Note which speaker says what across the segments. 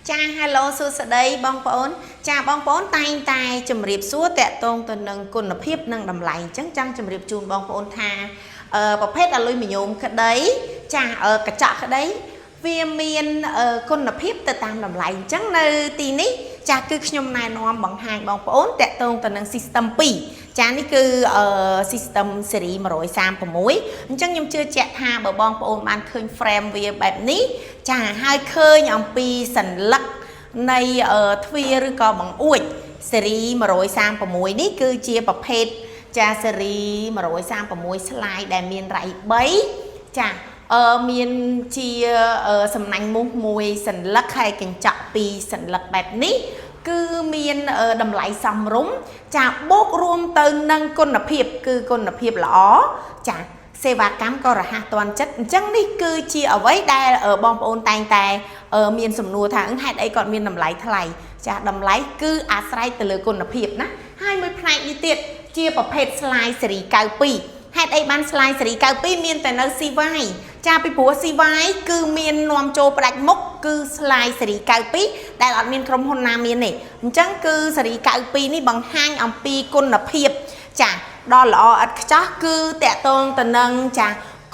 Speaker 1: ចា hello សួស្តីបងប្អូនចាបងប្អូនតែងតែជម្រាបសួរតាក់ទងទៅនឹងគុណភាពនិងតម្លៃអញ្ចឹងចង់ជម្រាបជូនបងប្អូនថាប្រភេទអាលុយមីញ៉ូមក្តីចាកញ្ចក់ក្តីវាមានគុណភាពទៅតាមតម្លៃអញ្ចឹងនៅទីនេះចាគឺខ្ញុំណែនាំបង្ហាញបងប្អូនតាក់ទងទៅនឹង system 2ចានេះគឺ system ស៊េរី136អញ្ចឹងខ្ញុំជឿជាក់ថាបើបងប្អូនបានឃើញ frame វាបែបនេះចាហើយឃើញអំពីសញ្ញកនៃទ្វារឬក៏បង្អួចស៊េរី136នេះគឺជាប្រភេទចាស៊េរី136 slide ដែលមានរៃ3ចាមានជាសំណាញ់មូសមួយសញ្ញកហើយកញ្ចក់ពីរសញ្ញកបែបនេះគឺមានតម្លៃសមរម្យចាបូករួមទៅនឹងគុណភាពគឺគុណភាពល្អចាសេវាកម្មក៏រហ័សទាន់ចិត្តអញ្ចឹងនេះគឺជាអ្វីដែលបងប្អូនតែងតែមានសំណួរថាហេតុអីគាត់មានតម្លៃថ្លៃចាតម្លៃគឺអាស្រ័យទៅលើគុណភាពណាហើយមួយផ្នែកនេះទៀតជាប្រភេទ slide ស៊េរី92ហេតុអីបាន slide ស៊េរី92មានតែនៅ CY ចាពីព្រោះ CY គឺមាននាំចូលផ្ដាច់មុខគឺ slide ស៊េរី92ដែលអត់មានក្រុមហ៊ុនណាមានទេអញ្ចឹងគឺស៊េរី92នេះបង្ហាញអំពីគុណភាពចាដ៏ល្អឥតខ្ចោះគឺតកតងទៅនឹងចា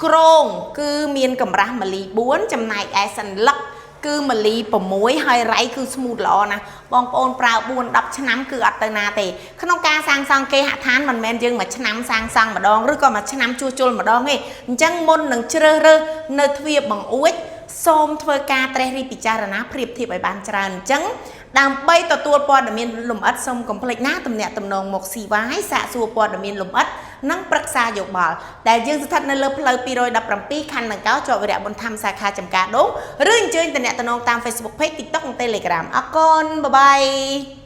Speaker 1: ក្រងគឺមានកម្រាស់ម៉ាលី4ចំណែកឯសញ្ញកគឺម៉ាលី6ហើយរ៉ៃគឺ smooth ល្អណាស់បងប្អូនប្រើ4 10ឆ្នាំគឺអត់ទៅណាទេក្នុងការសាងសង់គេហដ្ឋានមិនមែនយើងមួយឆ្នាំសាងសង់ម្ដងឬក៏មួយឆ្នាំជួសជុលម្ដងទេអញ្ចឹងមុននឹងជ្រើសរើសនៅទ្វារបង្អួចសូមធ្វើការត្រេះរិះពិចារណាប្រៀបធៀបឲ្យបានច្រើនអញ្ចឹងដើម្បីទទួលព័ត៌មានលម្អិតសូមកុំភ្លេចណាទំនាក់ទំនងមក CY សាកសួរព័ត៌មានលម្អិតនិងប្រឹក្សាយោបល់ដែលយើងស្ថិតនៅលើផ្លូវ217ខណ្ឌដង្កោជាប់វីរៈបុនធម្មសាខាចំការដូងឬអញ្ជើញទំនាក់ទំនងតាម Facebook Page TikTok និង Telegram អរគុណបាយបាយ